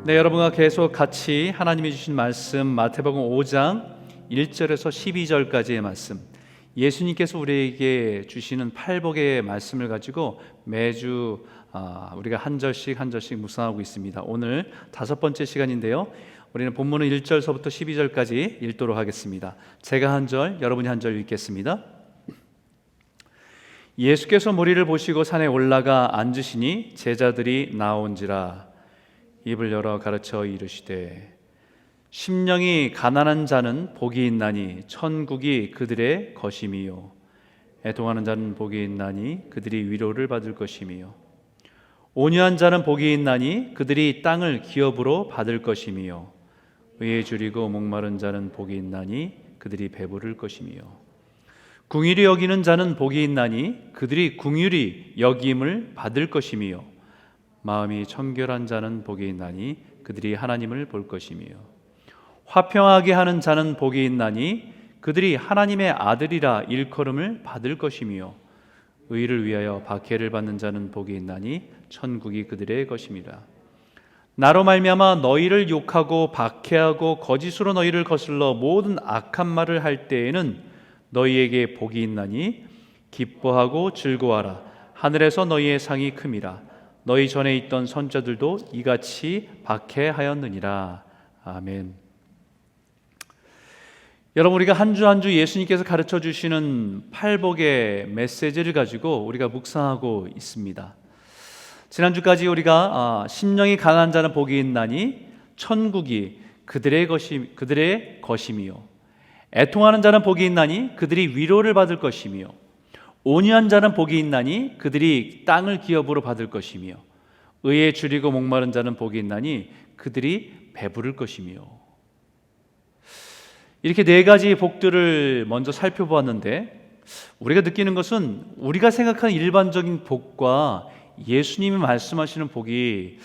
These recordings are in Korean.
네, 여러분과 계속 같이 하나님이 주신 말씀 마태복음 5장 1절에서 12절까지의 말씀, 예수님께서 우리에게 주시는 팔복의 말씀을 가지고 매주 우리가 한 절씩 한 절씩 묵상하고 있습니다. 오늘 5번째 시간인데요, 우리는 본문은 1절서부터 12절까지 읽도록 하겠습니다. 제가 한 절, 여러분이 한 절 읽겠습니다. 예수께서 무리를 보시고 산에 올라가 앉으시니 제자들이 나온지라. 입을 열어 가르쳐 이르시되 심령이 가난한 자는 복이 있나니 천국이 그들의 것임이요 애통하는 자는 복이 있나니 그들이 위로를 받을 것임이요 온유한 자는 복이 있나니 그들이 땅을 기업으로 받을 것임이요 의에 줄이고 목마른 자는 복이 있나니 그들이 배부를 것임이요 긍휼히 여기는 자는 복이 있나니 그들이 긍휼히 여김을 받을 것임이요 마음이 청결한 자는 복이 있나니 그들이 하나님을 볼 것이며 화평하게 하는 자는 복이 있나니 그들이 하나님의 아들이라 일컬음을 받을 것이며 의를 위하여 박해를 받는 자는 복이 있나니 천국이 그들의 것임이라. 나로 말미암아 너희를 욕하고 박해하고 거짓으로 너희를 거슬러 모든 악한 말을 할 때에는 너희에게 복이 있나니 기뻐하고 즐거워하라. 하늘에서 너희의 상이 큼이라. 너희 전에 있던 선자들도 이같이 박해하였느니라. 아멘. 여러분, 우리가 한 주 한 주 예수님께서 가르쳐 주시는 팔복의 메시지를 가지고 우리가 묵상하고 있습니다. 지난주까지 우리가 심령이 가난한 자는 복이 있나니 천국이 그들의 것임이요 애통하는 자는 복이 있나니 그들이 위로를 받을 것이며 온유한 자는 복이 있나니 그들이 땅을 기업으로 받을 것이며 의에 줄이고 목마른 자는 복이 있나니 그들이 배부를 것이며. 이렇게 네 가지 복들을 먼저 살펴보았는데 우리가 느끼는 것은 우리가 생각하는 일반적인 복과 예수님이 말씀하시는 복이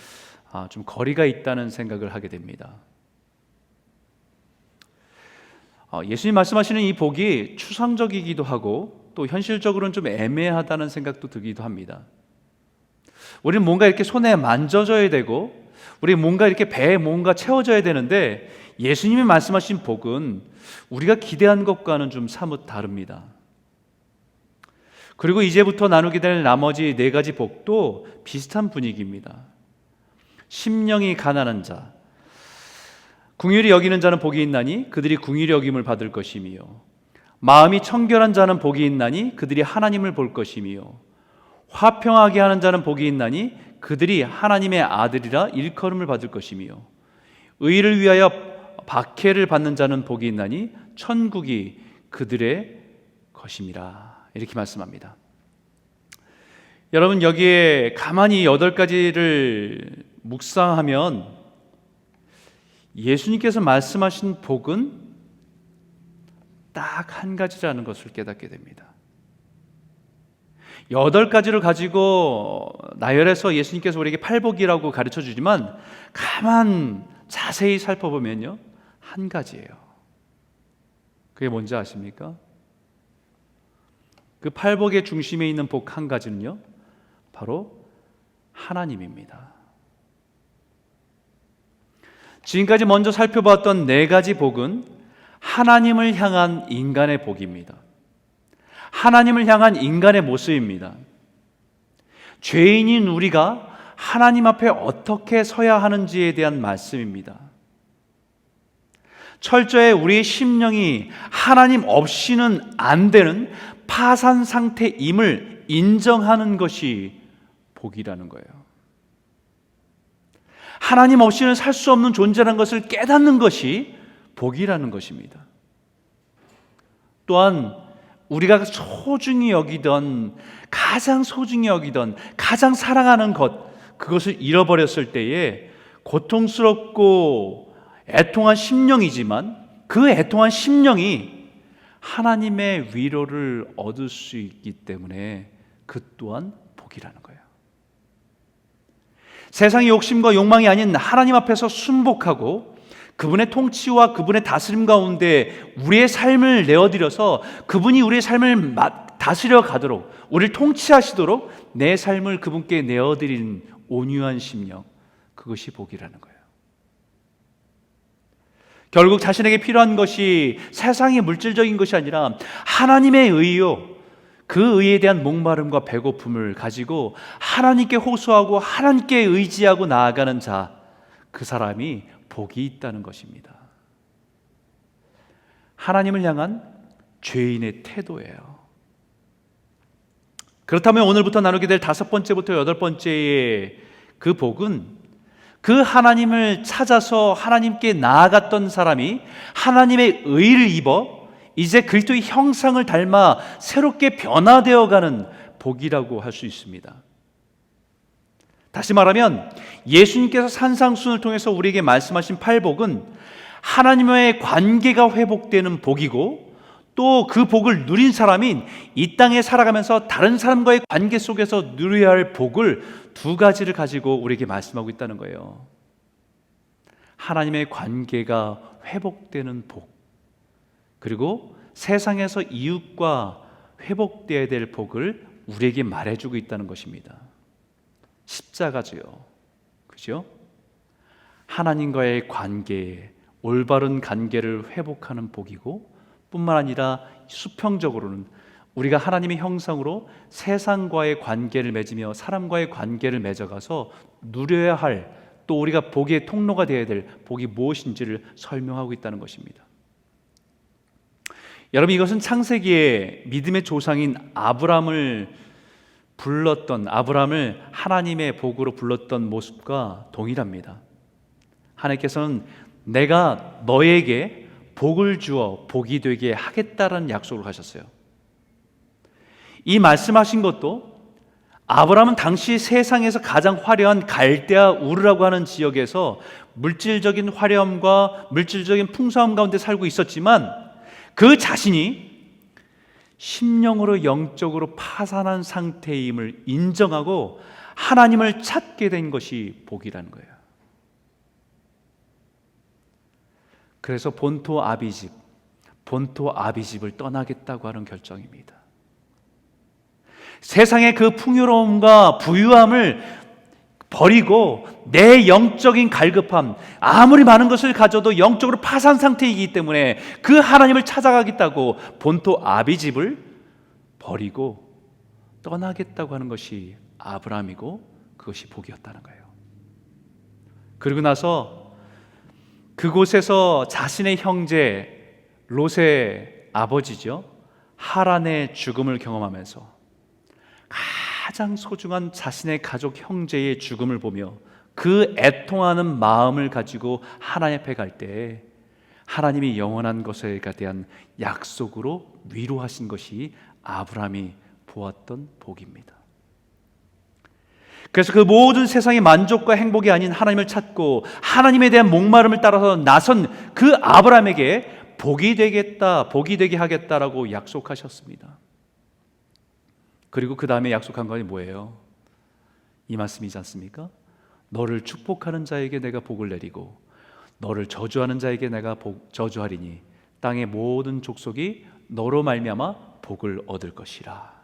좀 거리가 있다는 생각을 하게 됩니다. 예수님 말씀하시는 이 복이 추상적이기도 하고 또 현실적으로는 좀 애매하다는 생각도 들기도 합니다. 우리는 뭔가 이렇게 손에 만져져야 되고 우리 뭔가 이렇게 배에 뭔가 채워져야 되는데 예수님이 말씀하신 복은 우리가 기대한 것과는 좀 사뭇 다릅니다. 그리고 이제부터 나누게 될 나머지 네 가지 복도 비슷한 분위기입니다. 심령이 가난한 자, 긍휼히 여기는 자는 복이 있나니 그들이 긍휼히 여김을 받을 것이며 마음이 청결한 자는 복이 있나니 그들이 하나님을 볼 것이며 화평하게 하는 자는 복이 있나니 그들이 하나님의 아들이라 일컬음을 받을 것이며 의를 위하여 박해를 받는 자는 복이 있나니 천국이 그들의 것임이라. 이렇게 말씀합니다. 여러분, 여기에 가만히 8가지를 묵상하면 예수님께서 말씀하신 복은 딱 한 가지라는 것을 깨닫게 됩니다. 8가지를 가지고 나열해서 예수님께서 우리에게 팔복이라고 가르쳐 주지만 가만 자세히 살펴보면요, 한 가지예요. 그게 뭔지 아십니까? 그 팔복의 중심에 있는 복 한 가지는요, 바로 하나님입니다. 지금까지 먼저 살펴봤던 4가지 복은 하나님을 향한 인간의 복입니다. 하나님을 향한 인간의 모습입니다. 죄인인 우리가 하나님 앞에 어떻게 서야 하는지에 대한 말씀입니다. 철저히 우리의 심령이 하나님 없이는 안 되는 파산 상태임을 인정하는 것이 복이라는 거예요. 하나님 없이는 살 수 없는 존재라는 것을 깨닫는 것이 복이라는 것입니다. 또한 우리가 소중히 여기던, 가장 소중히 여기던, 가장 사랑하는 것, 그것을 잃어버렸을 때에 고통스럽고 애통한 심령이지만 그 애통한 심령이 하나님의 위로를 얻을 수 있기 때문에 그 또한 복이라는 거예요. 세상의 욕심과 욕망이 아닌 하나님 앞에서 순복하고 그분의 통치와 그분의 다스림 가운데 우리의 삶을 내어드려서 그분이 우리의 삶을 다스려 가도록, 우리를 통치하시도록 내 삶을 그분께 내어드린 온유한 심령, 그것이 복이라는 거예요. 결국 자신에게 필요한 것이 세상의 물질적인 것이 아니라 하나님의 의요, 그 의에 대한 목마름과 배고픔을 가지고 하나님께 호소하고 하나님께 의지하고 나아가는 자, 그 사람이 복이 있다는 것입니다. 하나님을 향한 죄인의 태도예요. 그렇다면 오늘부터 나누게 될 5번째부터 8번째의 그 복은 그 하나님을 찾아서 하나님께 나아갔던 사람이 하나님의 의를 입어 이제 그리스도의 형상을 닮아 새롭게 변화되어가는 복이라고 할 수 있습니다. 다시 말하면 예수님께서 산상순을 통해서 우리에게 말씀하신 팔복은 하나님과의 관계가 회복되는 복이고, 또 그 복을 누린 사람인 이 땅에 살아가면서 다른 사람과의 관계 속에서 누려야 할 복을 두 가지를 가지고 우리에게 말씀하고 있다는 거예요. 하나님의 관계가 회복되는 복, 그리고 세상에서 이웃과 회복되어야 될 복을 우리에게 말해주고 있다는 것입니다. 십자가죠. 그죠? 하나님과의 관계, 올바른 관계를 회복하는 복이고, 뿐만 아니라 수평적으로는 우리가 하나님의 형상으로 세상과의 관계를 맺으며 사람과의 관계를 맺어가서 누려야 할, 또 우리가 복의 통로가 되어야 될 복이 무엇인지를 설명하고 있다는 것입니다. 여러분, 이것은 창세기에 믿음의 조상인 아브라함을 하나님의 복으로 불렀던 모습과 동일합니다. 하나님께서는 내가 너에게 복을 주어 복이 되게 하겠다라는 약속을 하셨어요. 이 말씀하신 것도 아브라함은 당시 세상에서 가장 화려한 갈대아 우르라고 하는 지역에서 물질적인 화려함과 물질적인 풍성함 가운데 살고 있었지만, 그 자신이 심령으로 영적으로 파산한 상태임을 인정하고 하나님을 찾게 된 것이 복이라는 거예요. 그래서 본토 아비집을 떠나겠다고 하는 결정입니다. 세상의 그 풍요로움과 부유함을 버리고 내 영적인 갈급함, 아무리 많은 것을 가져도 영적으로 파산 상태이기 때문에 그 하나님을 찾아가겠다고 본토 아비집을 버리고 떠나겠다고 하는 것이 아브라함이고, 그것이 복이었다는 거예요. 그리고 나서 그곳에서 자신의 형제 롯의 아버지죠, 하란의 죽음을 경험하면서 가장 소중한 자신의 가족 형제의 죽음을 보며 그 애통하는 마음을 가지고 하나님 앞에 갈 때 하나님이 영원한 것에 대한 약속으로 위로하신 것이 아브라함이 보았던 복입니다. 그래서 그 모든 세상의 만족과 행복이 아닌 하나님을 찾고 하나님에 대한 목마름을 따라서 나선 그 아브라함에게 복이 되겠다, 복이 되게 하겠다라고 약속하셨습니다. 그리고 그 다음에 약속한 것이 뭐예요? 이 말씀이지 않습니까? 너를 축복하는 자에게 내가 복을 내리고 너를 저주하는 자에게 내가 저주하리니 땅의 모든 족속이 너로 말미암아 복을 얻을 것이라.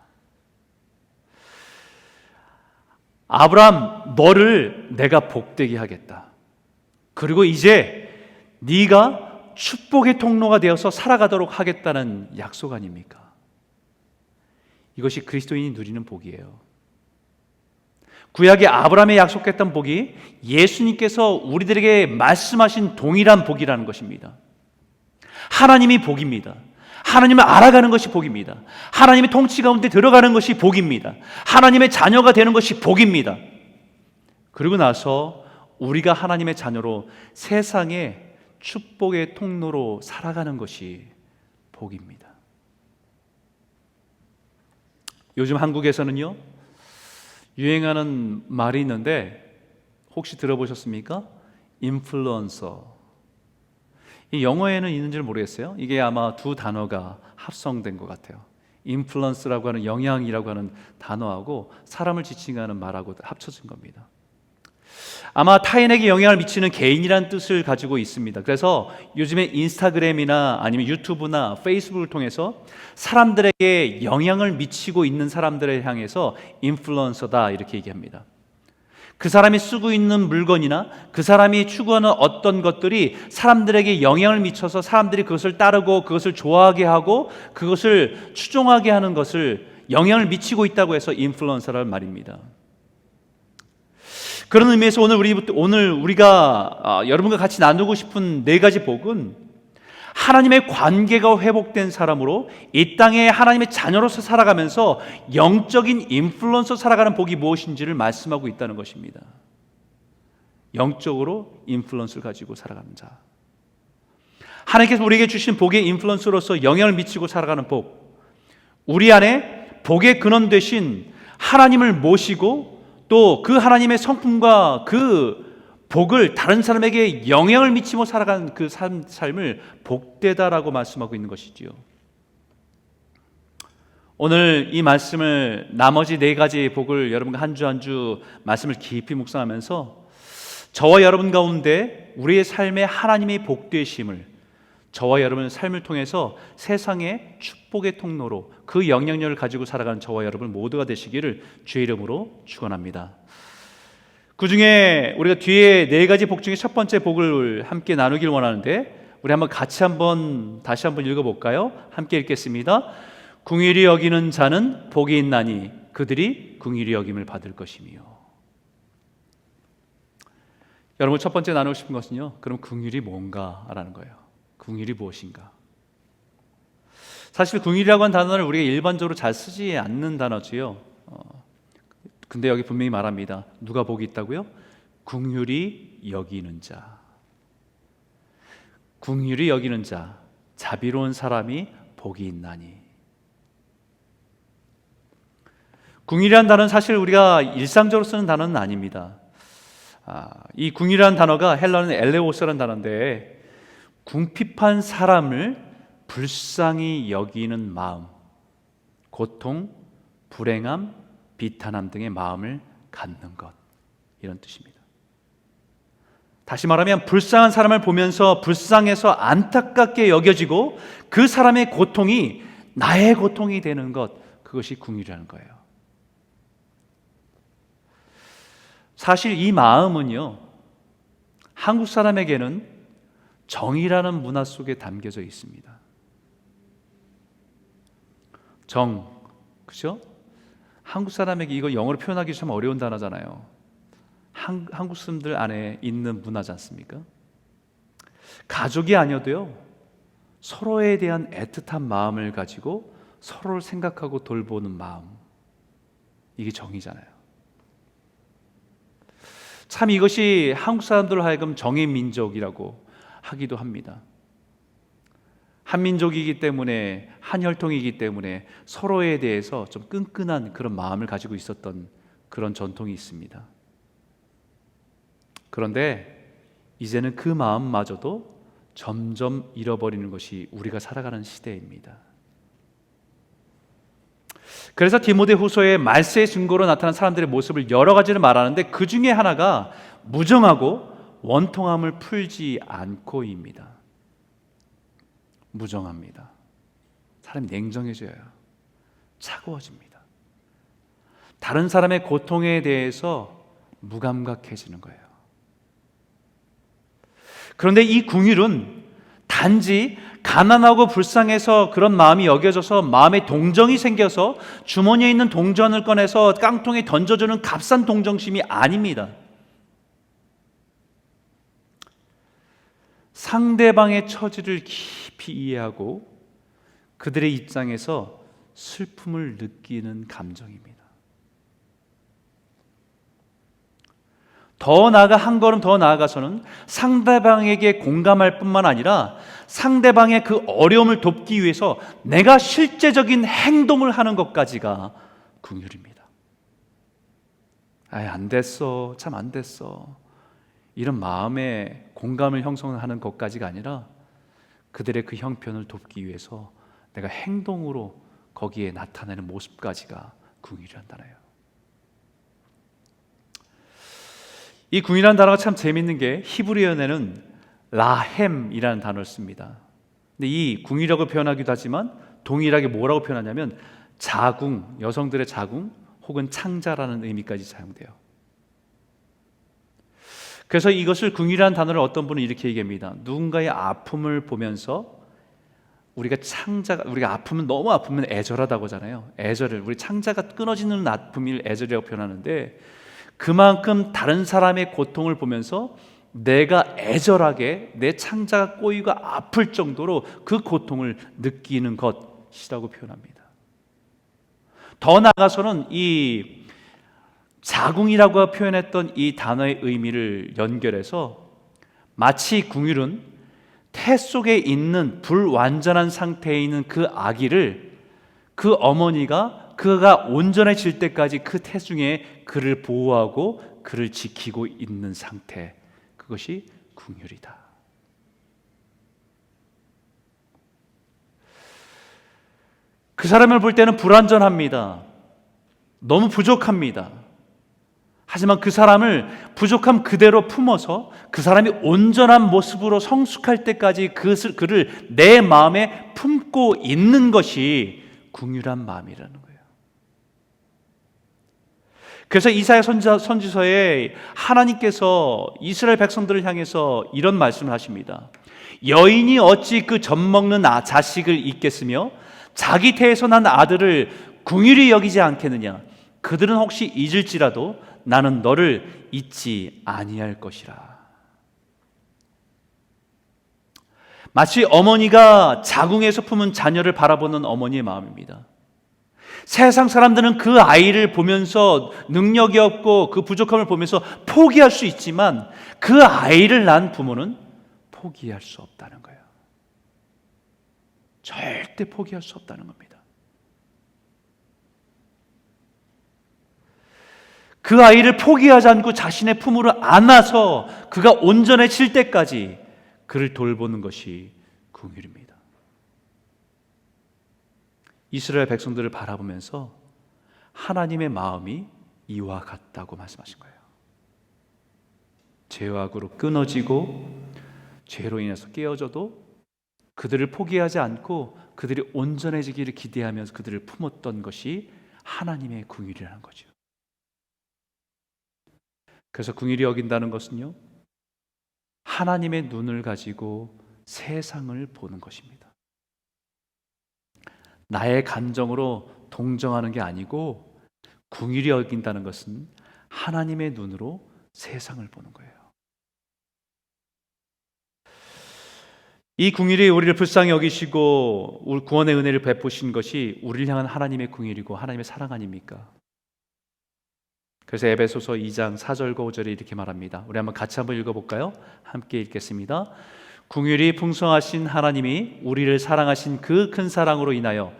아브라함, 너를 내가 복되게 하겠다. 그리고 이제 네가 축복의 통로가 되어서 살아가도록 하겠다는 약속 아닙니까? 이것이 그리스도인이 누리는 복이에요. 구약의 아브라함에 약속했던 복이 예수님께서 우리들에게 말씀하신 동일한 복이라는 것입니다. 하나님이 복입니다. 하나님을 알아가는 것이 복입니다. 하나님의 통치 가운데 들어가는 것이 복입니다. 하나님의 자녀가 되는 것이 복입니다. 그리고 나서 우리가 하나님의 자녀로 세상의 축복의 통로로 살아가는 것이 복입니다. 요즘 한국에서는요, 유행하는 말이 있는데 혹시 들어보셨습니까? 인플루언서. 이 영어에는 있는지는 모르겠어요. 이게 아마 두 단어가 합성된 것 같아요. 인플루언스라고 하는 영향이라고 하는 단어하고 사람을 지칭하는 말하고 합쳐진 겁니다. 아마 타인에게 영향을 미치는 개인이라는 뜻을 가지고 있습니다. 그래서 요즘에 인스타그램이나 아니면 유튜브나 페이스북을 통해서 사람들에게 영향을 미치고 있는 사람들을 향해서 인플루언서다 이렇게 얘기합니다. 그 사람이 쓰고 있는 물건이나 그 사람이 추구하는 어떤 것들이 사람들에게 영향을 미쳐서 사람들이 그것을 따르고 그것을 좋아하게 하고 그것을 추종하게 하는 것을 영향을 미치고 있다고 해서 인플루언서라는 말입니다. 그런 의미에서 오늘 우리가 여러분과 같이 나누고 싶은 네 가지 복은 하나님의 관계가 회복된 사람으로 이 땅에 하나님의 자녀로서 살아가면서 영적인 인플루언서 살아가는 복이 무엇인지를 말씀하고 있다는 것입니다. 영적으로 인플루언스를 가지고 살아가는 자, 하나님께서 우리에게 주신 복의 인플루언서로서 영향을 미치고 살아가는 복, 우리 안에 복의 근원 되신 하나님을 모시고 또 그 하나님의 성품과 그 복을 다른 사람에게 영향을 미치며 살아가는 그 삶을 복되다라고 말씀하고 있는 것이지요. 오늘 이 말씀을 나머지 네 가지의 복을 여러분과 한 주 한 주 말씀을 깊이 묵상하면서 저와 여러분 가운데 우리의 삶에 하나님의 복되심을 저와 여러분의 삶을 통해서 세상의 축복의 통로로 그 영향력을 가지고 살아가는 저와 여러분 모두가 되시기를 주의 이름으로 축원합니다. 그 중에 우리가 뒤에 네 가지 복 중에 첫 번째 복을 함께 나누길 원하는데 우리 다시 한번 읽어볼까요? 함께 읽겠습니다. 긍휼히 여기는 자는 복이 있나니 그들이 긍휼히 여김을 받을 것이며. 여러분 첫 번째 나누고 싶은 것은요, 그럼 긍휼이 뭔가라는 거예요. 긍휼이 무엇인가? 사실 긍휼이라고 하는 단어를 우리가 일반적으로 잘 쓰지 않는 단어지요. 근데 여기 분명히 말합니다. 누가 복이 있다고요? 긍휼히 여기는 자. 긍휼히 여기는 자, 자비로운 사람이 복이 있나니. 긍휼이라는 단어는 사실 우리가 일상적으로 쓰는 단어는 아닙니다. 이 긍휼이라는 단어가 헬라어는 엘레오스라는 단어인데 궁핍한 사람을 불쌍히 여기는 마음, 고통, 불행함, 비탄함 등의 마음을 갖는 것, 이런 뜻입니다. 다시 말하면 불쌍한 사람을 보면서 불쌍해서 안타깝게 여겨지고 그 사람의 고통이 나의 고통이 되는 것, 그것이 긍휼이라는 거예요. 사실 이 마음은요, 한국 사람에게는 정이라는 문화 속에 담겨져 있습니다. 정, 그죠? 한국 사람에게 이거 영어로 표현하기 참 어려운 단어잖아요. 한국 사람들 안에 있는 문화지 않습니까? 가족이 아니어도요, 서로에 대한 애틋한 마음을 가지고 서로를 생각하고 돌보는 마음, 이게 정이잖아요. 참 이것이 한국 사람들로 하여금 정의 민족이라고 하기도 합니다. 한민족이기 때문에, 한혈통이기 때문에 서로에 대해서 좀 끈끈한 그런 마음을 가지고 있었던 그런 전통이 있습니다. 그런데 이제는 그 마음마저도 점점 잃어버리는 것이 우리가 살아가는 시대입니다. 그래서 디모데후서의 말세의 증거로 나타난 사람들의 모습을 여러 가지를 말하는데 그 중에 하나가 무정하고 원통함을 풀지 않고입니다. 무정합니다. 사람이 냉정해져요. 차가워집니다. 다른 사람의 고통에 대해서 무감각해지는 거예요. 그런데 이 긍휼은 단지 가난하고 불쌍해서 그런 마음이 여겨져서 마음에 동정이 생겨서 주머니에 있는 동전을 꺼내서 깡통에 던져주는 값싼 동정심이 아닙니다. 상대방의 처지를 깊이 이해하고 그들의 입장에서 슬픔을 느끼는 감정입니다. 더 나아가 한 걸음 더 나아가서는 상대방에게 공감할 뿐만 아니라 상대방의 그 어려움을 돕기 위해서 내가 실제적인 행동을 하는 것까지가 긍휼입니다. 안 됐어, 참 안 됐어, 이런 마음의 공감을 형성하는 것까지가 아니라 그들의 그 형편을 돕기 위해서 내가 행동으로 거기에 나타내는 모습까지가 긍휼이란다네요. 이 긍휼이라는 단어가 참 재밌는 게 히브리어에는 라햄이라는 단어를 씁니다. 근데 이 궁이라고 표현하기도 하지만 동일하게 뭐라고 표현하냐면 자궁, 여성들의 자궁 혹은 창자라는 의미까지 사용돼요. 그래서 이것을 궁휼이라는 단어를 어떤 분은 이렇게 얘기합니다. 누군가의 아픔을 보면서 우리가 아프면, 너무 아프면 애절하다고 하잖아요. 애절을, 우리 창자가 끊어지는 아픔을 애절이라고 표현하는데, 그만큼 다른 사람의 고통을 보면서 내가 애절하게 내 창자가 꼬이고 아플 정도로 그 고통을 느끼는 것이라고 표현합니다. 더 나아가서는 이 자궁이라고 표현했던 이 단어의 의미를 연결해서 마치 궁율은 태 속에 있는 불완전한 상태에 있는 그 아기를 그 어머니가 그가 온전해질 때까지 그 태중에 그를 보호하고 그를 지키고 있는 상태, 그것이 궁율이다. 그 사람을 볼 때는 불완전합니다. 너무 부족합니다. 하지만 그 사람을 부족함 그대로 품어서 그 사람이 온전한 모습으로 성숙할 때까지 그를 내 마음에 품고 있는 것이 궁휼한 마음이라는 거예요. 그래서 이사야 선지서에 하나님께서 이스라엘 백성들을 향해서 이런 말씀을 하십니다. 여인이 어찌 그 젖먹는 자식을 잊겠으며 자기 태에서 난 아들을 궁휼히 여기지 않겠느냐. 그들은 혹시 잊을지라도 나는 너를 잊지 아니할 것이라. 마치 어머니가 자궁에서 품은 자녀를 바라보는 어머니의 마음입니다. 세상 사람들은 그 아이를 보면서 능력이 없고 그 부족함을 보면서 포기할 수 있지만 그 아이를 낳은 부모는 포기할 수 없다는 거예요. 절대 포기할 수 없다는 겁니다. 그 아이를 포기하지 않고 자신의 품으로 안아서 그가 온전해질 때까지 그를 돌보는 것이 궁휼입니다. 이스라엘 백성들을 바라보면서 하나님의 마음이 이와 같다고 말씀하신 거예요. 죄악으로 끊어지고 죄로 인해서 깨어져도 그들을 포기하지 않고 그들이 온전해지기를 기대하면서 그들을 품었던 것이 하나님의 궁휼이라는 거죠. 그래서 궁휼히 여긴다는 것은요, 하나님의 눈을 가지고 세상을 보는 것입니다. 나의 감정으로 동정하는 게 아니고 궁휼히 여긴다는 것은 하나님의 눈으로 세상을 보는 거예요. 이 궁휼이 우리를 불쌍히 여기시고 우리 구원의 은혜를 베푸신 것이 우리를 향한 하나님의 궁휼이고 하나님의 사랑 아닙니까? 그래서 에베소서 2장 4절과 5절에 이렇게 말합니다. 우리 같이 한번 읽어볼까요? 함께 읽겠습니다. 궁휼이 풍성하신 하나님이 우리를 사랑하신 그 큰 사랑으로 인하여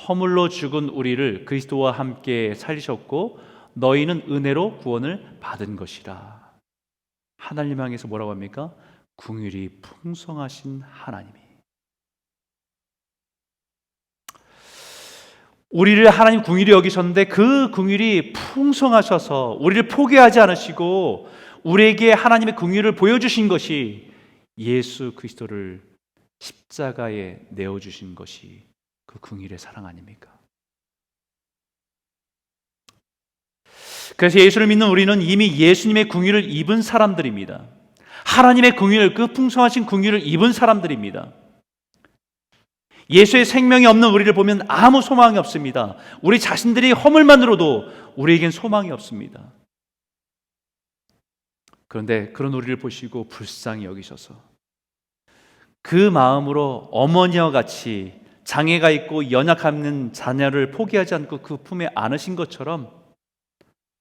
허물로 죽은 우리를 그리스도와 함께 살리셨고 너희는 은혜로 구원을 받은 것이라. 하나님 향해서 뭐라고 합니까? 궁휼이 풍성하신 하나님이 우리를 하나님 궁휼히 여기셨는데 그 궁휼이 풍성하셔서 우리를 포기하지 않으시고 우리에게 하나님의 궁휼을 보여주신 것이 예수 그리스도를 십자가에 내어주신 것이 그 궁휼의 사랑 아닙니까? 그래서 예수를 믿는 우리는 이미 예수님의 궁휼을 입은 사람들입니다. 하나님의 궁휼, 그 풍성하신 궁휼을 입은 사람들입니다. 예수의 생명이 없는 우리를 보면 아무 소망이 없습니다. 우리 자신들이 허물만으로도 우리에겐 소망이 없습니다. 그런데 그런 우리를 보시고 불쌍히 여기셔서 그 마음으로 어머니와 같이 장애가 있고 연약한 자녀를 포기하지 않고 그 품에 안으신 것처럼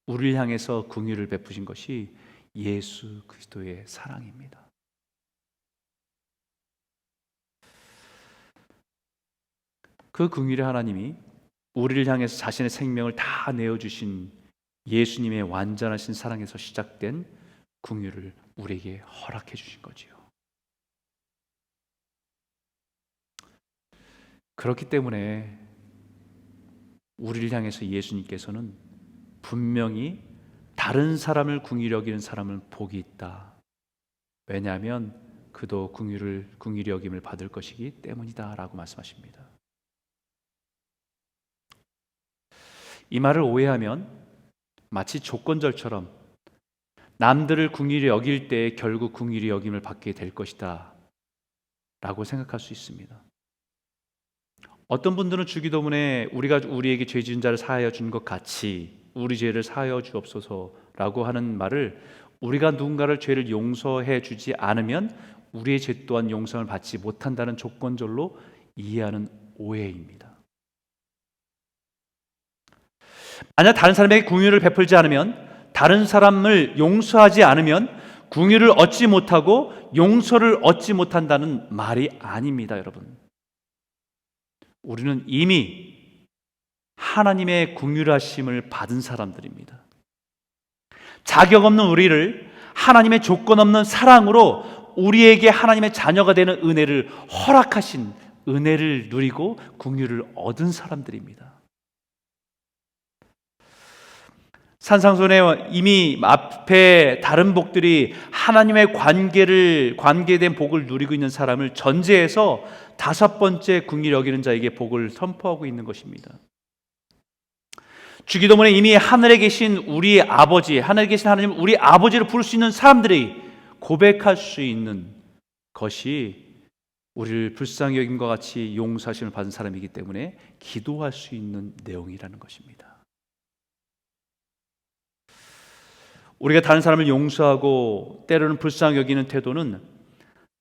우리를 향해서 궁휼을 베푸신 것이 예수 그리스도의 사랑입니다. 그 긍휼의 하나님이 우리를 향해서 자신의 생명을 다 내어주신 예수님의 완전하신 사랑에서 시작된 긍휼을 우리에게 허락해 주신 거지요. 그렇기 때문에 우리를 향해서 예수님께서는 분명히 다른 사람을 긍휼히 여기는 사람은 복이 있다. 왜냐하면 그도 긍휼히 여김을 받을 것이기 때문이다라고 말씀하십니다. 이 말을 오해하면 마치 조건절처럼 남들을 궁일이 여길 때 결국 궁일이 여김을 받게 될 것이다 라고 생각할 수 있습니다. 어떤 분들은 주기도문에 우리가 우리에게 죄 지은 자를 사하여 준 것 같이 우리 죄를 사하여 주옵소서라고 하는 말을 우리가 누군가를 죄를 용서해 주지 않으면 우리의 죄 또한 용서를 받지 못한다는 조건절로 이해하는 오해입니다. 만약 다른 사람에게 긍휼을 베풀지 않으면, 다른 사람을 용서하지 않으면 긍휼을 얻지 못하고 용서를 얻지 못한다는 말이 아닙니다, 여러분. 우리는 이미 하나님의 긍휼하심을 받은 사람들입니다. 자격 없는 우리를 하나님의 조건 없는 사랑으로 우리에게 하나님의 자녀가 되는 은혜를 허락하신, 은혜를 누리고 긍휼을 얻은 사람들입니다. 산상순에 이미 앞에 다른 복들이 하나님의 관계된 복을 누리고 있는 사람을 전제해서 다섯 번째 긍휼히 여기는 자에게 복을 선포하고 있는 것입니다. 주기도문에 이미 하늘에 계신 우리 아버지, 하늘에 계신 하나님, 우리 아버지를 부를 수 있는 사람들이 고백할 수 있는 것이 우리를 불쌍히 여김과 같이 용서하심을 받은 사람이기 때문에 기도할 수 있는 내용이라는 것입니다. 우리가 다른 사람을 용서하고 때로는 불쌍히 여기는 태도는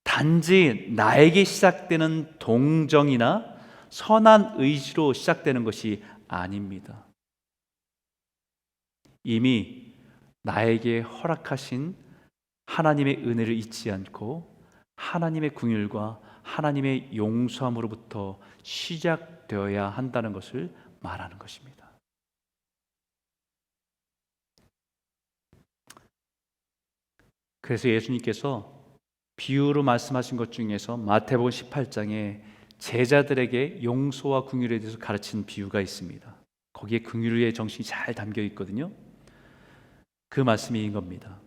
단지 나에게 시작되는 동정이나 선한 의지로 시작되는 것이 아닙니다. 이미 나에게 허락하신 하나님의 은혜를 잊지 않고 하나님의 긍휼과 하나님의 용서함으로부터 시작되어야 한다는 것을 말하는 것입니다. 그래서 예수님께서 비유로 말씀하신 것 중에서 마태복음 18장에 제자들에게 용서와 긍휼에 대해서 가르친 비유가 있습니다. 거기에 긍휼의 정신이 잘 담겨 있거든요. 그 말씀이 이겁니다.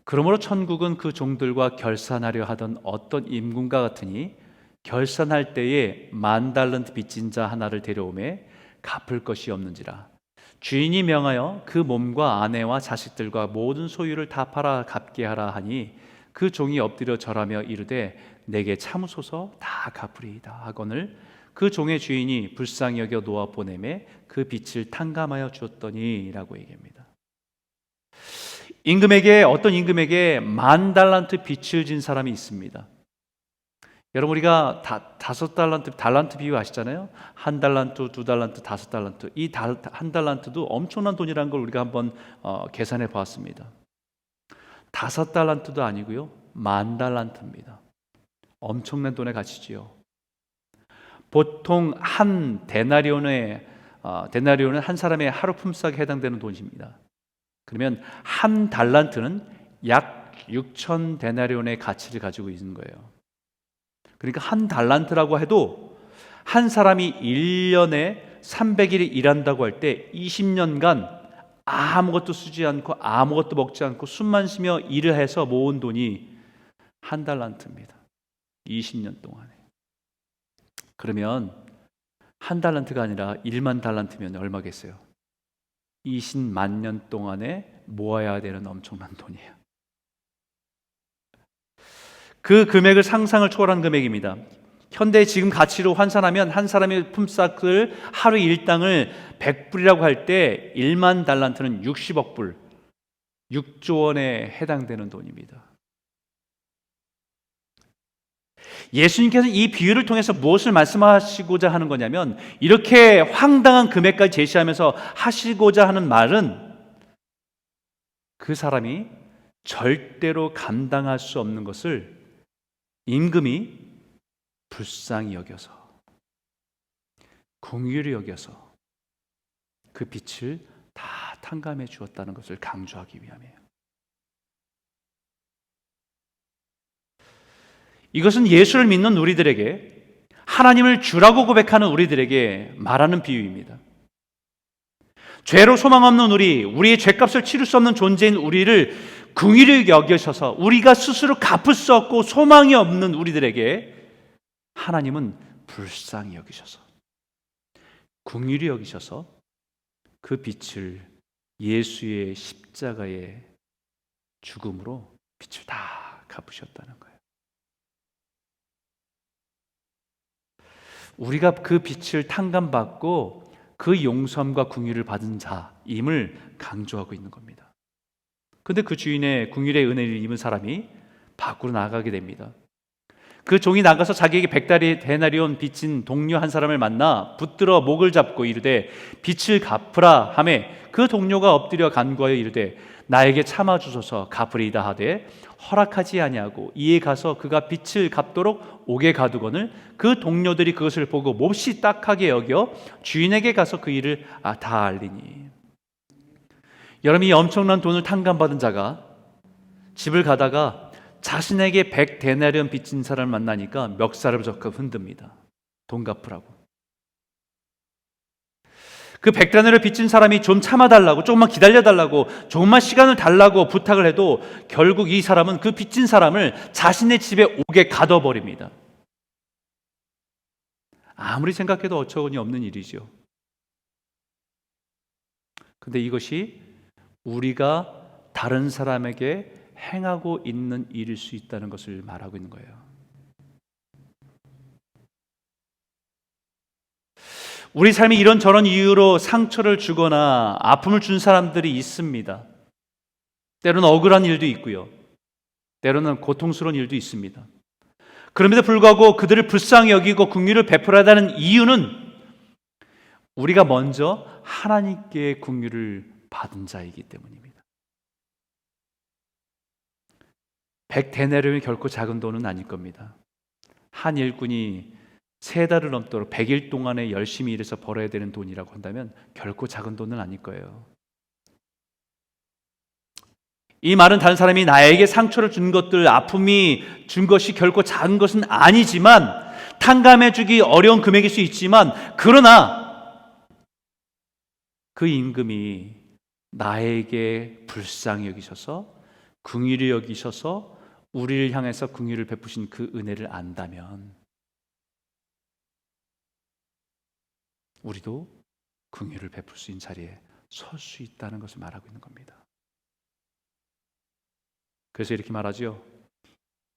그러므로 천국은 그 종들과 결산하려 하던 어떤 임금과 같으니 결산할 때에 10,000달란트 빚진 자 하나를 데려오매 갚을 것이 없는지라. 주인이 명하여 그 몸과 아내와 자식들과 모든 소유를 다 팔아 갚게 하라 하니 그 종이 엎드려 절하며 이르되 내게 참으소서 다 갚으리이다 하거늘 그 종의 주인이 불쌍히 여겨 놓아 보내매 그 빚을 탕감하여 주었더니 라고 얘기합니다. 어떤 임금에게 10,000달란트 빚을 진 사람이 있습니다. 여러분, 우리가 5달란트, 달란트 비유 아시잖아요. 1달란트, 2달란트, 5달란트. 이 1달란트도 엄청난 돈이라는 걸 우리가 한번 계산해 보았습니다. 5달란트도 아니고요, 10,000달란트입니다. 엄청난 돈의 가치지요. 보통 한 데나리온은 한 사람의 하루 품삯에 해당되는 돈입니다. 그러면 한 달란트는 약 6천 데나리온의 가치를 가지고 있는 거예요. 그러니까 한 달란트라고 해도 한 사람이 1년에 300일이 일한다고 할 때 20년간 아무것도 쓰지 않고 아무것도 먹지 않고 숨만 쉬며 일을 해서 모은 돈이 한 달란트입니다. 20년 동안에. 그러면 한 달란트가 아니라 1만 달란트면 얼마겠어요? 20만 년 동안에 모아야 되는 엄청난 돈이에요. 그 금액을 상상을 초월한 금액입니다. 현대 지금 가치로 환산하면 한 사람의 품삯을 하루 일당을 100불이라고 할 때 1만 달란트는 60억 불, 6조 원에 해당되는 돈입니다. 예수님께서는 이 비유를 통해서 무엇을 말씀하시고자 하는 거냐면, 이렇게 황당한 금액까지 제시하면서 하시고자 하는 말은 그 사람이 절대로 감당할 수 없는 것을 임금이 불쌍히 여겨서, 긍휼히 여겨서 그 빚을 다 탕감해 주었다는 것을 강조하기 위함이에요. 이것은 예수를 믿는 우리들에게, 하나님을 주라고 고백하는 우리들에게 말하는 비유입니다. 죄로 소망 없는 우리의 죄값을 치를 수 없는 존재인 우리를 긍휼히 여기셔서 우리가 스스로 갚을 수 없고 소망이 없는 우리들에게 하나님은 불쌍히 여기셔서, 긍휼히 여기셔서 그 빛을 예수의 십자가에 죽음으로 빚을 다 갚으셨다는 거예요. 우리가 그 빚을 탕감받고 그 용서함과 긍휼을 받은 자임을 강조하고 있는 겁니다. 근데 그 주인의 긍휼의 은혜를 입은 사람이 밖으로 나가게 됩니다. 그 종이 나가서 자기에게 100데나리온 빚진 동료 한 사람을 만나 붙들어 목을 잡고 이르되 빚을 갚으라 하매 그 동료가 엎드려 간구하여 이르되 나에게 참아 주소서 갚으리이다 하되 허락하지 아니하고 이에 가서 그가 빚을 갚도록 옥에 가두거늘 그 동료들이 그것을 보고 몹시 딱하게 여겨 주인에게 가서 그 일을 다 알리니. 여러분, 이 엄청난 돈을 탕감받은 자가 집을 가다가 자신에게 100데나리온 빚진 사람을 만나니까 멱살을 적극 흔듭니다. 돈 갚으라고. 그 100데나리온 빚진 사람이 좀 참아달라고, 조금만 기다려달라고, 조금만 시간을 달라고 부탁을 해도 결국 이 사람은 그 빚진 사람을 자신의 집에 옥에 가둬버립니다. 아무리 생각해도 어처구니 없는 일이죠. 근데 이것이 우리가 다른 사람에게 행하고 있는 일일 수 있다는 것을 말하고 있는 거예요. 우리 삶이 이런저런 이유로 상처를 주거나 아픔을 준 사람들이 있습니다. 때로는 억울한 일도 있고요. 때로는 고통스러운 일도 있습니다. 그럼에도 불구하고 그들을 불쌍히 여기고 긍휼을 베풀어야 하는 이유는 우리가 먼저 하나님께 긍휼을 받은 자이기 때문입니다. 100데나리온이 결코 작은 돈은 아닐 겁니다. 한 일꾼이 3달을 넘도록 100일 동안에 열심히 일해서 벌어야 되는 돈이라고 한다면 결코 작은 돈은 아닐 거예요. 이 말은 다른 사람이 나에게 상처를 준 것들, 아픔이 준 것이 결코 작은 것은 아니지만 탕감해주기 어려운 금액일 수 있지만, 그러나 그 임금이 나에게 불쌍히 여기셔서 긍휼히 여기셔서 우리를 향해서 긍휼을 베푸신 그 은혜를 안다면 우리도 긍휼을 베풀 수 있는 자리에 설 수 있다는 것을 말하고 있는 겁니다. 그래서 이렇게 말하죠.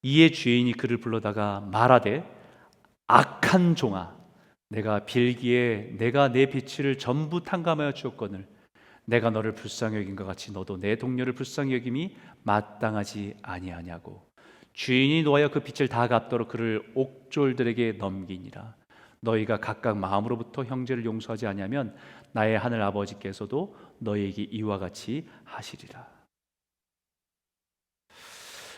이에 주인이 그를 불러다가 말하되 악한 종아, 내가 빌기에 내가 내 빚을 전부 탕감하여 주었거늘 내가 너를 불쌍히 여긴 것 같이 너도 내 동료를 불쌍히 여김이 마땅하지 아니하냐고. 주인이 노하여 그 빚을 다 갚도록 그를 옥졸들에게 넘기니라. 너희가 각각 마음으로부터 형제를 용서하지 아니하면 나의 하늘 아버지께서도 너희에게 이와 같이 하시리라.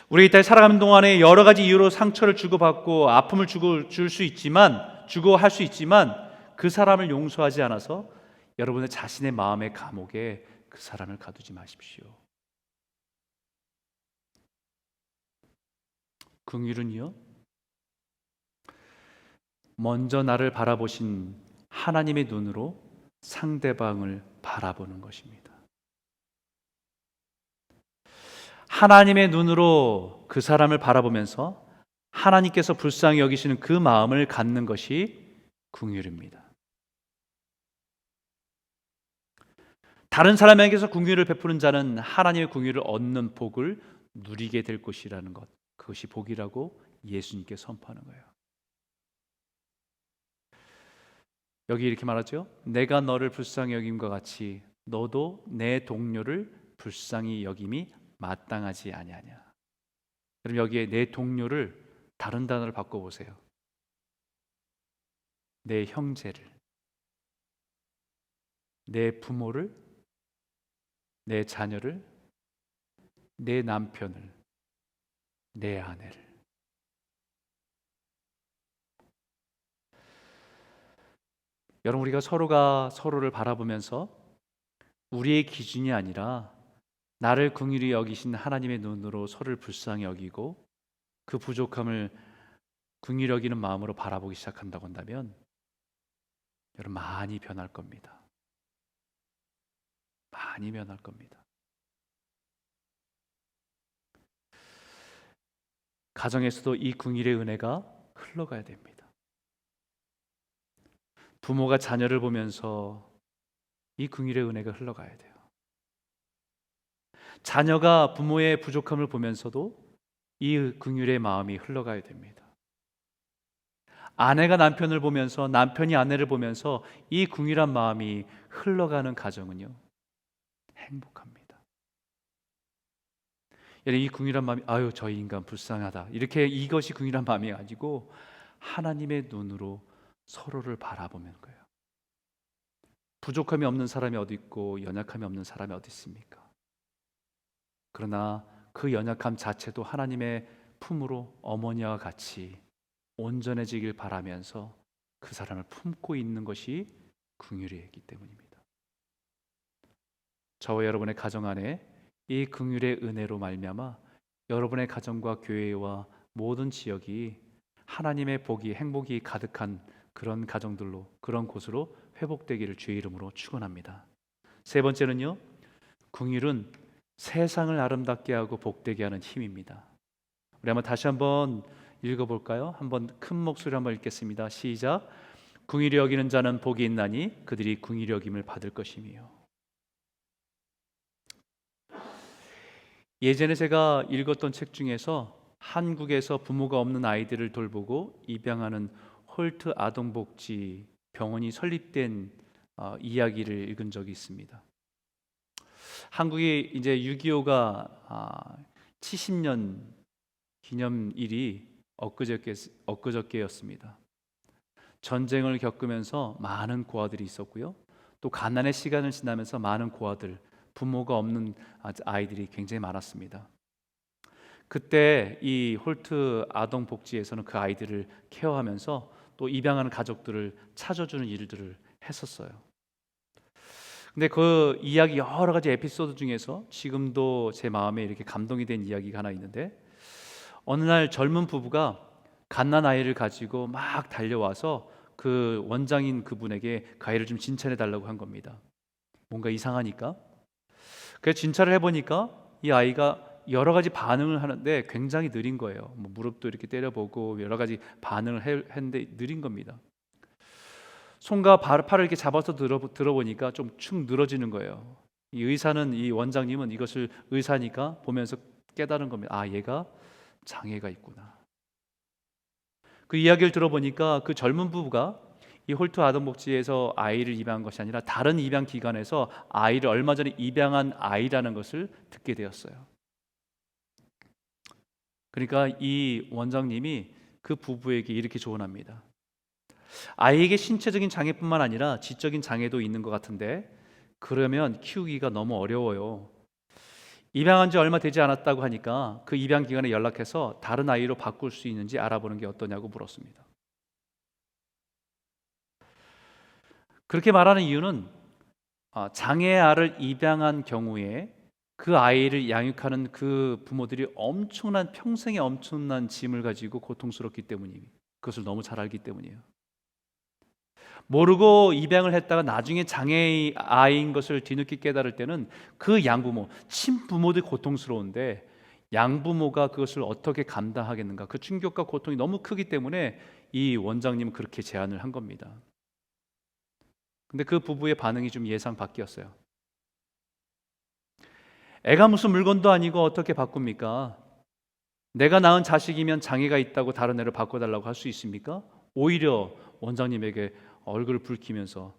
우리 이 땅에 살아가는 동안에 여러 가지 이유로 상처를 주고받고 아픔을 주고 할 수 있지만 그 사람을 용서하지 않아서 여러분의 자신의 마음의 감옥에 그 사람을 가두지 마십시오. 긍휼은요, 먼저 나를 바라보신 하나님의 눈으로 상대방을 바라보는 것입니다. 하나님의 눈으로 그 사람을 바라보면서 하나님께서 불쌍히 여기시는 그 마음을 갖는 것이 긍휼입니다. 다른 사람에게서 긍휼을 베푸는 자는 하나님의 긍휼을 얻는 복을 누리게 될 것이라는 것, 그것이 복이라고 예수님께 선포하는 거예요. 여기 이렇게 말하죠. 내가 너를 불쌍히 여김과 같이 너도 내 동료를 불쌍히 여김이 마땅하지 아니하냐. 그럼 여기에 내 동료를 다른 단어를 바꿔보세요. 내 형제를, 내 부모를, 내 자녀를, 내 남편을, 내 아내를. 여러분, 우리가 서로가 서로를 바라보면서 우리의 기준이 아니라 나를 긍휼히 여기신 하나님의 눈으로 서로를 불쌍히 여기고 그 부족함을 긍휼히 여기는 마음으로 바라보기 시작한다고 한다면 여러분, 많이 변할 겁니다. 많이 변할 겁니다. 가정에서도 이 긍휼의 은혜가 흘러가야 됩니다. 부모가 자녀를 보면서 이 긍휼의 은혜가 흘러가야 돼요. 자녀가 부모의 부족함을 보면서도 이 긍휼의 마음이 흘러가야 됩니다. 아내가 남편을 보면서, 남편이 아내를 보면서 이 긍휼한 마음이 흘러가는 가정은요, 행복합니다. 이 긍휼한 마음이 아유 저 인간 불쌍하다 이렇게 이것이 긍휼한 마음이 아니고 하나님의 눈으로 서로를 바라보는 거예요. 부족함이 없는 사람이 어디 있고 연약함이 없는 사람이 어디 있습니까? 그러나 그 연약함 자체도 하나님의 품으로 어머니와 같이 온전해지길 바라면서 그 사람을 품고 있는 것이 긍휼이기 때문입니다. 저와 여러분의 가정 안에 이 긍휼의 은혜로 말미암아 여러분의 가정과 교회와 모든 지역이 하나님의 복이, 행복이 가득한 그런 가정들로, 그런 곳으로 회복되기를 주의 이름으로 축원합니다. 세 번째는요, 긍휼은 세상을 아름답게 하고 복되게 하는 힘입니다. 우리 한번 다시 한번 읽어볼까요? 한번 큰 목소리로 한번 읽겠습니다. 시작. 긍휼히 여기는 자는 복이 있나니 그들이 긍휼히 여김을 받을 것이며. 예전에 제가 읽었던 책 중에서 한국에서 부모가 없는 아이들을 돌보고 입양하는 홀트 아동복지 병원이 설립된 이야기를 읽은 적이 있습니다. 한국이 이제 6.25가 70년 기념일이 엊그저께였습니다. 전쟁을 겪으면서 많은 고아들이 있었고요. 또 가난의 시간을 지나면서 많은 고아들, 부모가 없는 아이들이 굉장히 많았습니다. 그때 이 홀트 아동복지에서는 그 아이들을 케어하면서 또 입양하는 가족들을 찾아주는 일들을 했었어요. 근데 그 이야기 여러 가지 에피소드 중에서 지금도 제 마음에 이렇게 감동이 된 이야기가 하나 있는데, 어느 날 젊은 부부가 갓난 아이를 가지고 막 달려와서 그 원장인 그분에게 그 아이를 좀 진찰해 달라고 한 겁니다. 뭔가 이상하니까. 그래서 진찰을 해보니까 이 아이가 여러 가지 반응을 하는데 굉장히 느린 거예요. 뭐 무릎도 이렇게 때려보고 여러 가지 반응을 했는데 느린 겁니다. 손과 팔을 이렇게 잡아서 들어보니까 좀 축 늘어지는 거예요. 이 의사는, 이 원장님은 이것을 의사니까 보면서 깨달은 겁니다. 아, 얘가 장애가 있구나. 그 이야기를 들어보니까 그 젊은 부부가 이 홀트 아동복지에서 아이를 입양한 것이 아니라 다른 입양 기관에서 아이를 얼마 전에 입양한 아이라는 것을 듣게 되었어요. 그러니까 이 원장님이 그 부부에게 이렇게 조언합니다. 아이에게 신체적인 장애뿐만 아니라 지적인 장애도 있는 것 같은데 그러면 키우기가 너무 어려워요. 입양한 지 얼마 되지 않았다고 하니까 그 입양 기관에 연락해서 다른 아이로 바꿀 수 있는지 알아보는 게 어떠냐고 물었습니다. 그렇게 말하는 이유는 장애 아를 입양한 경우에 그 아이를 양육하는 그 부모들이 평생에 엄청난 짐을 가지고 고통스럽기 때문입니다. 그것을 너무 잘 알기 때문이에요. 모르고 입양을 했다가 나중에 장애 아이인 것을 뒤늦게 깨달을 때는 그 양부모, 친부모들이 고통스러운데 양부모가 그것을 어떻게 감당하겠는가, 그 충격과 고통이 너무 크기 때문에 이 원장님은 그렇게 제안을 한 겁니다. 근데 그 부부의 반응이 좀 예상 밖이었어요. 애가 무슨 물건도 아니고 어떻게 바꿉니까? 내가 낳은 자식이면 장애가 있다고 다른 애를 바꿔달라고 할 수 있습니까? 오히려 원장님에게 얼굴을 붉히면서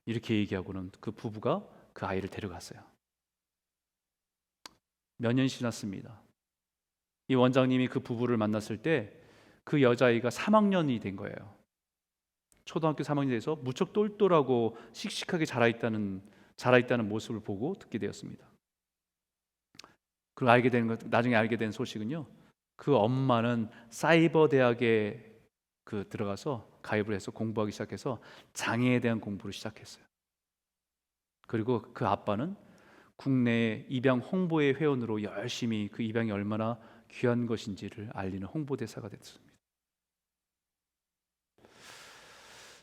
이렇게 얘기하고는 그 부부가 그 아이를 데려갔어요. 몇 년이 지났습니다. 이 원장님이 그 부부를 만났을 때 그 여자아이가 3학년이 된 거예요. 초등학교 3학년이 돼서 무척 똘똘하고 씩씩하게 자라있다는 모습을 보고 듣게 되었습니다. 그리고 나중에 알게 된 소식은요, 그 엄마는 사이버 대학에 들어가서 가입을 해서 공부하기 시작해서 장애에 대한 공부를 시작했어요. 그리고 그 아빠는 국내 입양 홍보의 회원으로 열심히 그 입양이 얼마나 귀한 것인지를 알리는 홍보대사가 됐습니다.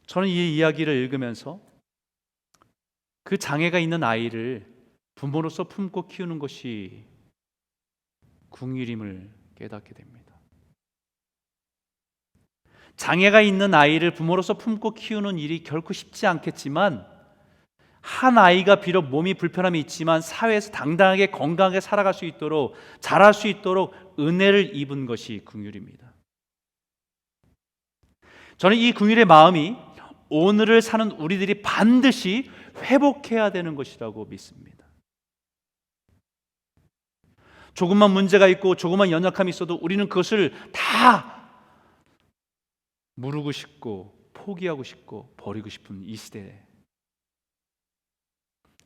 저는 이 이야기를 읽으면서 그 장애가 있는 아이를 부모로서 품고 키우는 것이 긍휼임을 깨닫게 됩니다. 장애가 있는 아이를 부모로서 품고 키우는 일이 결코 쉽지 않겠지만 한 아이가 비록 몸이 불편함이 있지만 사회에서 당당하게 건강하게 살아갈 수 있도록, 자랄 수 있도록 은혜를 입은 것이 긍휼입니다. 저는 이 긍휼의 마음이 오늘을 사는 우리들이 반드시 회복해야 되는 것이라고 믿습니다. 조금만 문제가 있고 조금만 연약함이 있어도 우리는 그것을 다 무르고 싶고 포기하고 싶고 버리고 싶은 이 시대에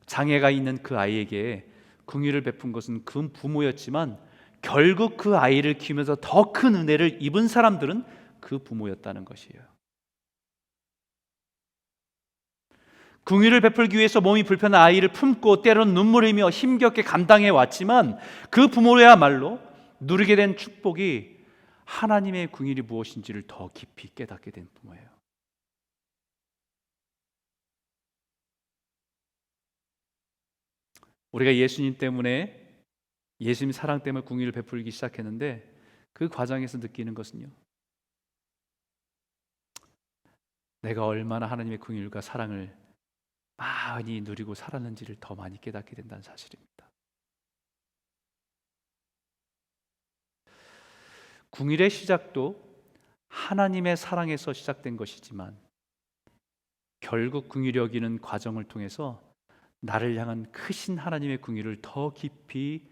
장애가 있는 그 아이에게 긍휼을 베푼 것은 그 부모였지만 결국 그 아이를 키우면서 더 큰 은혜를 입은 사람들은 그 부모였다는 것이에요. 긍휼을 베풀기 위해서 몸이 불편한 아이를 품고 때로는 눈물을 흘리며 힘겹게 감당해 왔지만 그 부모야말로 누리게 된 축복이 하나님의 긍휼이 무엇인지를 더 깊이 깨닫게 된 부모예요. 우리가 예수님 때문에, 예수님 사랑 때문에 긍휼을 베풀기 시작했는데 그 과정에서 느끼는 것은요, 내가 얼마나 하나님의 긍휼과 사랑을 많이 누리고 살았는지를 더 많이 깨닫게 된다는 사실입니다. 긍휼의 시작도 하나님의 사랑에서 시작된 것이지만 결국 긍휼히 여기는 과정을 통해서 나를 향한 크신 하나님의 긍휼을 더 깊이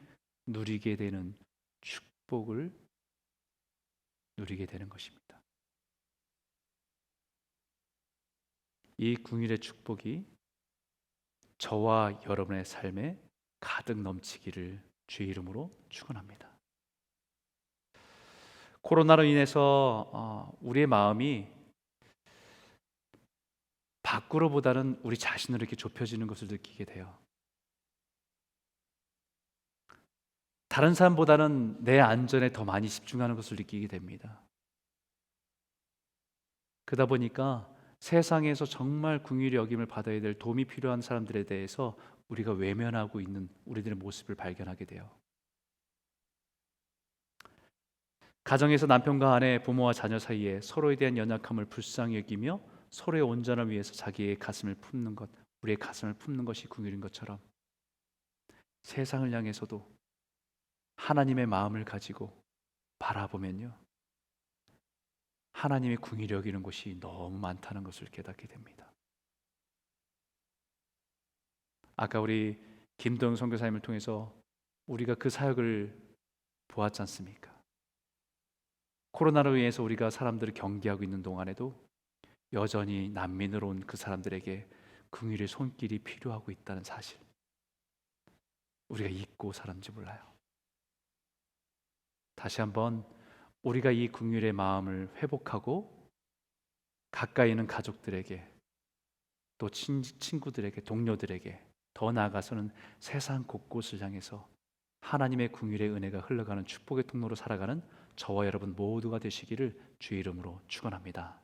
누리게 되는 축복을 누리게 되는 것입니다. 이 긍휼의 축복이 저와 여러분의 삶에 가득 넘치기를 주의 이름으로 축원합니다. 코로나로 인해서 우리의 마음이 밖으로보다는 우리 자신으로 이렇게 좁혀지는 것을 느끼게 돼요. 다른 사람보다는 내 안전에 더 많이 집중하는 것을 느끼게 됩니다. 그러다 보니까 세상에서 정말 긍휼히 여김을 받아야 될 도움이 필요한 사람들에 대해서 우리가 외면하고 있는 우리들의 모습을 발견하게 돼요. 가정에서 남편과 아내, 부모와 자녀 사이에 서로에 대한 연약함을 불쌍히 여기며 서로의 온전함을 위해서 자기의 가슴을 품는 것, 우리의 가슴을 품는 것이 긍휼인 것처럼 세상을 향해서도 하나님의 마음을 가지고 바라보면요, 하나님의 긍휼히 여기는 것이 너무 많다는 것을 깨닫게 됩니다. 아까 우리 김도영 선교사님을 통해서 우리가 그 사역을 보았지 않습니까? 코로나로 인해서 우리가 사람들을 경계하고 있는 동안에도 여전히 난민으로 온 그 사람들에게 긍휼의 손길이 필요하고 있다는 사실, 우리가 잊고 살았는지 몰라요. 다시 한번 우리가 이 긍휼의 마음을 회복하고 가까이 있는 가족들에게, 또 친구들에게, 동료들에게, 더 나아가서는 세상 곳곳을 향해서 하나님의 긍휼의 은혜가 흘러가는 축복의 통로로 살아가는 저와 여러분 모두가 되시기를 주의 이름으로 축원합니다.